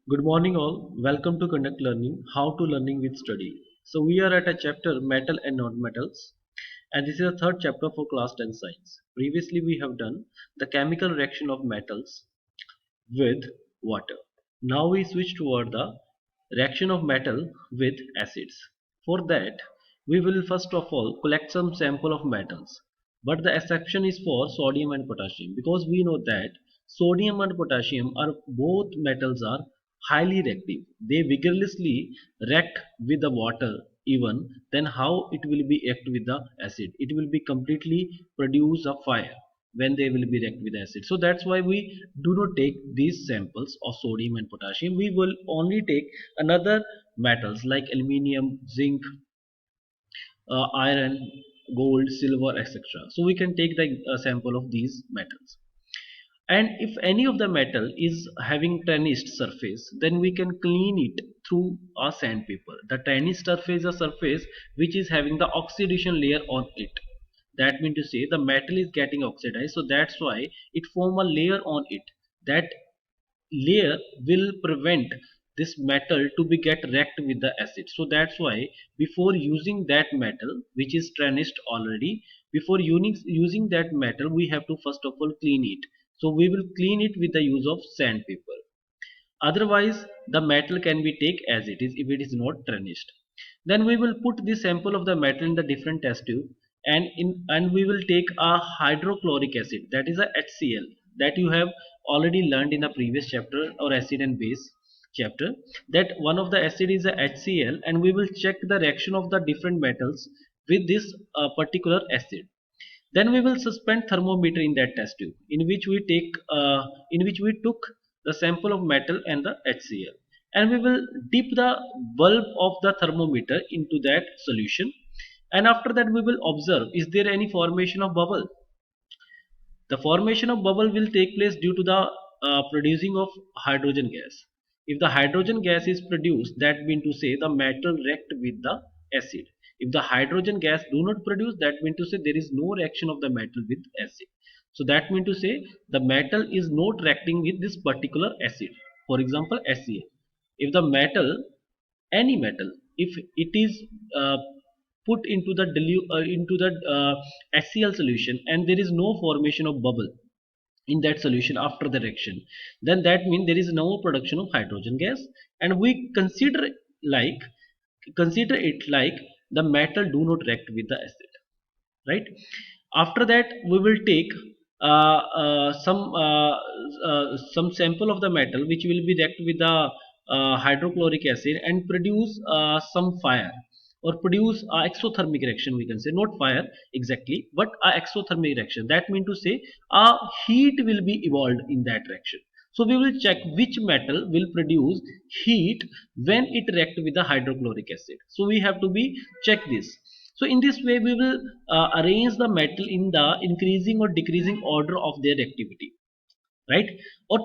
Good morning all. Welcome to Conduct Learning, How to Learning with Study. So we are at a chapter Metal and Non-Metals, and this is the third chapter for class 10 science. Previously we have done the chemical reaction of metals with water. Now we switch toward the reaction of metal with acids. For that, we will first of all collect some sample of metals. But the exception is for sodium and potassium because we know that sodium and potassium are both metals are highly reactive. They vigorously react with the water even then how it will be act with the acid. It will be completely produce a fire when they will be react with acid. So that's why we do not take these samples of sodium and potassium. We will only take another metals like aluminium, zinc, iron, gold, silver, etc. So we can take the sample of these metals. And if any of the metal is having tarnished surface, then we can clean it through a sandpaper. The tarnished surface is a surface which is having the oxidation layer on it. That means to say the metal is getting oxidized, so that's why it form a layer on it. That layer will prevent this metal to be get wrecked with the acid. So that's why before using that metal which is tarnished already, before using that metal we have to first of all clean it. So we will clean it with the use of sandpaper. Otherwise the metal can be take as it is if it is not tarnished. Then we will put the sample of the metal in the different test tube, and we will take a hydrochloric acid, that is a HCl, that you have already learned in the previous chapter or acid and base chapter, that one of the acid is a HCl, and we will check the reaction of the different metals with this particular acid. Then we will suspend thermometer in that test tube in which we took the sample of metal and the HCl, and we will dip the bulb of the thermometer into that solution, and after that we will observe is there any formation of bubble. The formation of bubble will take place due to the producing of hydrogen gas. If the hydrogen gas is produced, that means to say the metal react with the acid. If the hydrogen gas do not produce, that means to say there is no reaction of the metal with acid. So that means to say the metal is not reacting with this particular acid. For example, HCl. If the metal, any metal, if it is put into the HCl solution and there is no formation of bubble in that solution after the reaction, then that means there is no production of hydrogen gas, and we like consider it like the metal do not react with the acid, right? After that we will take some sample of the metal which will be react with the hydrochloric acid and produce some fire, or produce exothermic reaction, we can say, not fire exactly but exothermic reaction. That means to say a heat will be evolved in that reaction. So we will check which metal will produce heat when it react with the hydrochloric acid. So we have to be check this. So in this way we will arrange the metal in the increasing or decreasing order of their activity, right? Or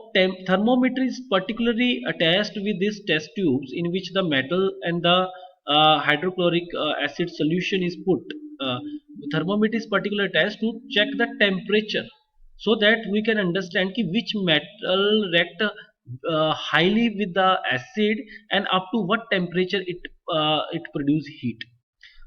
thermometer is particularly attached with these test tubes in which the metal and the hydrochloric acid solution is put. uh, Thermometer is particularly attached to check the temperature, so that we can understand ki which metal react highly with the acid and up to what temperature it produce heat.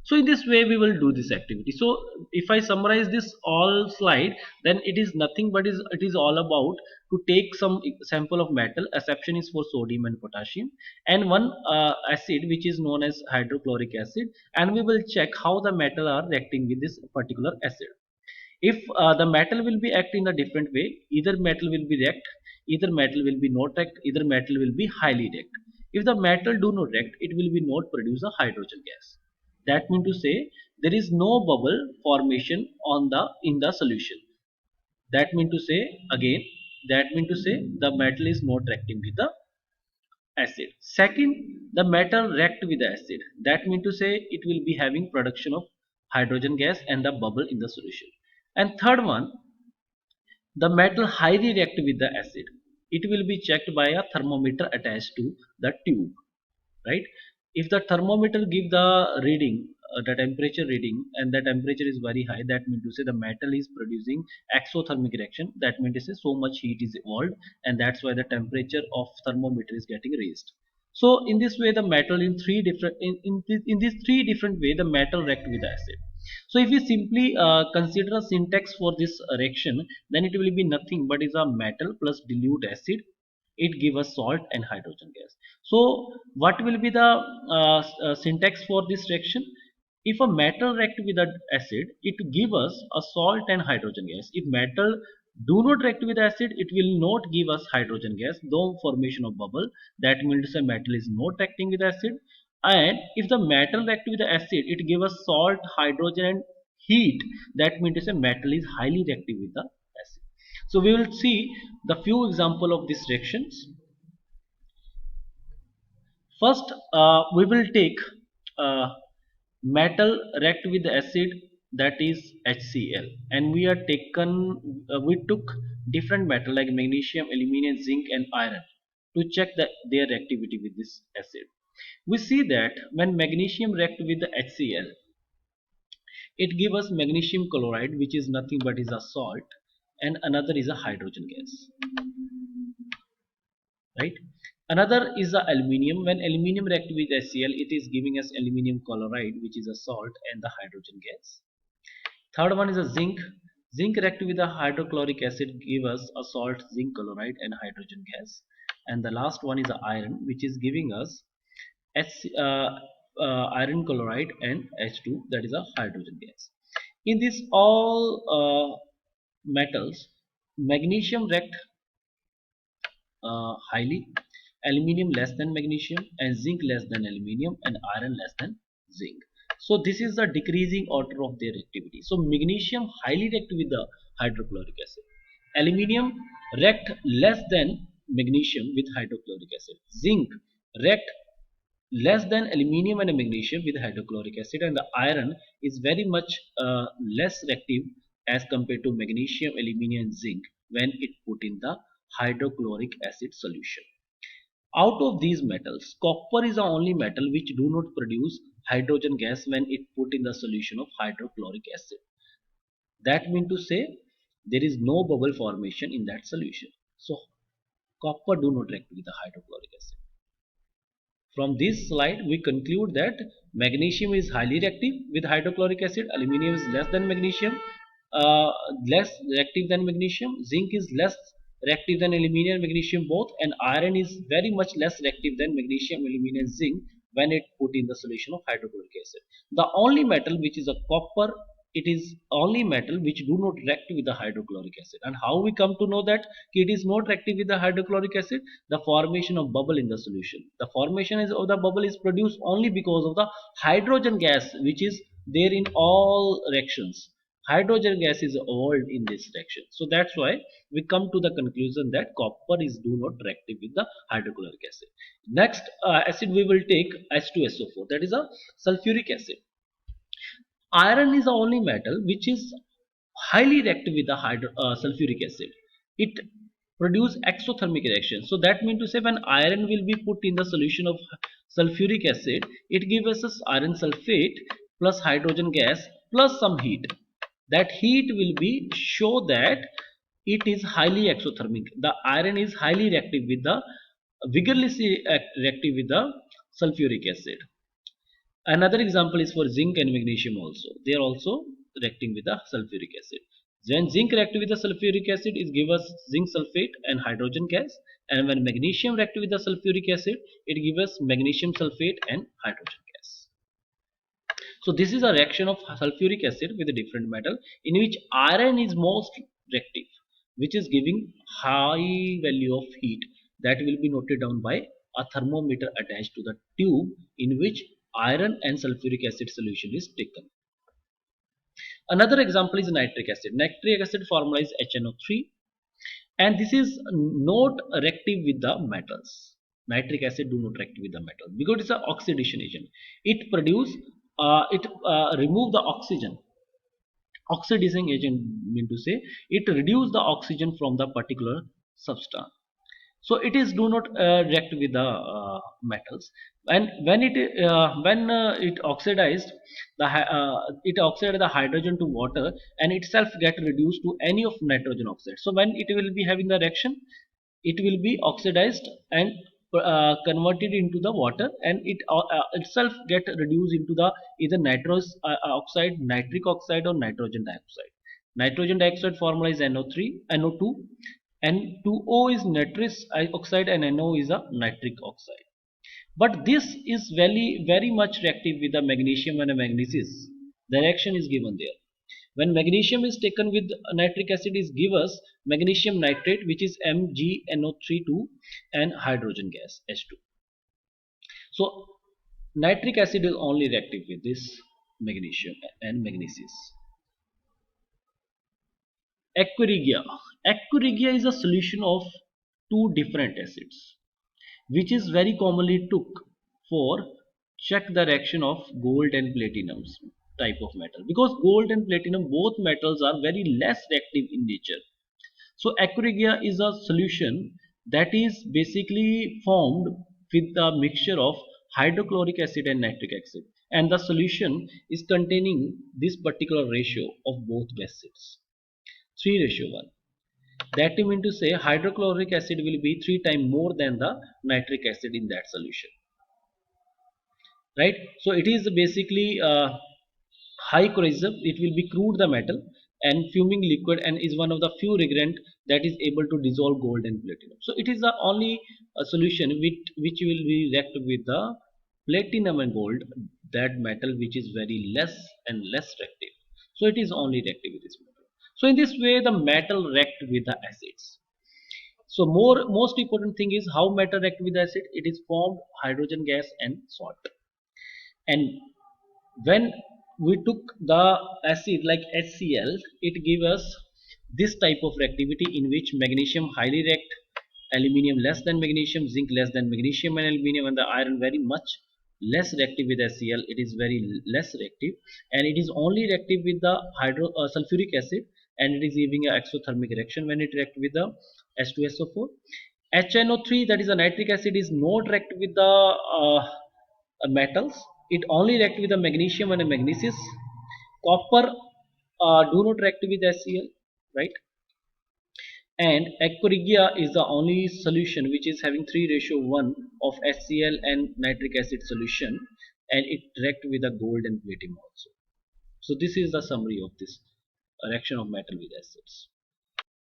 So in this way we will do this activity. So if I summarize this all slide, then it is nothing but it is all about to take some sample of metal. Exception is for sodium and potassium, and one acid which is known as hydrochloric acid, and we will check how the metal are reacting with this particular acid. If the metal will be act in a different way, either metal will be react, either metal will be not react, either metal will be highly react. If the metal do not react, it will be not produce a hydrogen gas. That means to say there is no bubble formation on the in the solution. That means to say again, that means to say the metal is not reacting with the acid. Second, the metal react with the acid. That means to say it will be having production of hydrogen gas and the bubble in the solution. And third one, the metal highly react with the acid. It will be checked by a thermometer attached to the tube, right? If the thermometer give the reading the temperature reading and the temperature is very high, that means to say the metal is producing exothermic reaction, that means to say so much heat is evolved, and that's why the temperature of thermometer is getting raised. So in this way the metal in three different in these three different way the metal react with acid. So if we simply consider a syntax for this reaction, then it will be nothing but is a metal plus dilute acid, it give us salt and hydrogen gas. So what will be the syntax for this reaction? If a metal react with an acid, it give us a salt and hydrogen gas. If metal do not react with acid, it will not give us hydrogen gas, though formation of bubble. That means the metal is not reacting with acid. And if the metal react with the acid, it give us salt, hydrogen and heat. That means the metal is highly reactive with the acid. So we will see the few example of these reactions. First, we will take metal react with acid, that is HCl, and we took different metal like magnesium, aluminum, zinc, and iron to check their reactivity with this acid. We see that when magnesium react with the HCl, it gives us magnesium chloride, which is nothing but is a salt, and another is a hydrogen gas, right? Another is the aluminium. When aluminium react with HCl, it is giving us aluminium chloride, which is a salt, and the hydrogen gas. Third one is a zinc. Zinc react with the hydrochloric acid, give us a salt, zinc chloride, and hydrogen gas. And the last one is the iron, which is giving us iron chloride and H2, that is a hydrogen gas. In this all metals, magnesium react highly, aluminium less than magnesium, and zinc less than aluminium, and iron less than zinc. So this is the decreasing order of their activity. So magnesium highly react with the hydrochloric acid, aluminium react less than magnesium with hydrochloric acid, zinc react less than aluminium and magnesium with hydrochloric acid, and the iron is very much less reactive as compared to magnesium, aluminium, and zinc when it put in the hydrochloric acid solution. Out of these metals, copper is the only metal which do not produce hydrogen gas when it put in the solution of hydrochloric acid. That means to say there is no bubble formation in that solution. So copper do not react with the hydrochloric acid. From this slide, we conclude that magnesium is highly reactive with hydrochloric acid, aluminium is less than magnesium, less reactive than magnesium, zinc is less reactive than aluminium and magnesium both, and iron is very much less reactive than magnesium, aluminium, and zinc when it put in the solution of hydrochloric acid. The only metal which is a copper, it is only metal which do not react with the hydrochloric acid. And how we come to know that it is not reactive with the hydrochloric acid? The formation of bubble in the solution. The formation of the bubble is produced only because of the hydrogen gas which is there in all reactions. Hydrogen gas is evolved in this reaction. So that's why we come to the conclusion that copper is do not reactive with the hydrochloric acid. Next acid we will take H2SO4, that is a sulfuric acid. Iron is the only metal which is highly reactive with the sulfuric acid. It produce exothermic reaction. So that means to say when iron will be put in the solution of sulfuric acid, it gives us iron sulfate plus hydrogen gas plus some heat. That heat will be show that it is highly exothermic. The iron is highly reactive with the vigorously reactive with the sulfuric acid. Another example is for zinc and magnesium also. They are also reacting with the sulfuric acid. When zinc react with the sulfuric acid, it gives us zinc sulfate and hydrogen gas. And when magnesium react with the sulfuric acid, it gives us magnesium sulfate and hydrogen gas. So this is a reaction of sulfuric acid with a different metal in which iron is most reactive, which is giving high value of heat that will be noted down by a thermometer attached to the tube in which iron and sulfuric acid solution is taken. Another example is nitric acid. Nitric acid formula is HNO3, and this is not reactive with the metals. Nitric acid do not react with the metal because it's an oxidation agent. It remove the oxygen. Oxidizing agent mean to say it reduce the oxygen from the particular substance. So it is do not react with the metals. And when it oxidized, it oxidized the hydrogen to water and itself get reduced to any of nitrogen oxide. So when it will be having the reaction, it will be oxidized and converted into the water, and it itself get reduced into the either nitrous oxide, nitric oxide, or nitrogen dioxide. Nitrogen dioxide formula is NO3, NO2, and 2O is nitrous oxide, and NO is a nitric oxide. But this is very much reactive with the magnesium and the magnesium. The reaction is given there. When magnesium is taken with nitric acid, is give us magnesium nitrate, which is MgNO32, and hydrogen gas H2. So nitric acid is only reactive with this magnesium and magnesium. Aqua regia is a solution of two different acids, which is very commonly took for check the reaction of gold and platinum type of metal, because gold and platinum both metals are very less reactive in nature. So aqua regia is a solution that is basically formed with the mixture of hydrochloric acid and nitric acid, and the solution is containing this particular ratio of both acids, 3:1. That means to say hydrochloric acid will be 3 times more than the nitric acid in that solution, right? So it is basically high corrosive. It will be crude the metal and fuming liquid, and is one of the few reagent that is able to dissolve gold and platinum. So it is the only solution which will be react with the platinum and gold, that metal which is very less and less reactive. So it is only reactive with this metal. So in this way the metal react with the acids. So most important thing is how metal react with acid. It is formed hydrogen gas and salt. And when we took the acid like HCl, it gives us this type of reactivity in which magnesium highly react, aluminium less than magnesium, zinc less than magnesium and aluminium, and the iron very much less reactive with HCl. It is very less reactive, and it is only reactive with the sulfuric acid, and it is giving a exothermic reaction when it react with the H2SO4. HNO3, that is a nitric acid, is not react with the metals. It only react with the magnesium and the magnesium. Copper do not react with HCl, right? And aqua regia is the only solution which is having 3:1 of HCl and nitric acid solution, and it react with the gold and platinum also. So this is the summary of this reaction of metal with acids.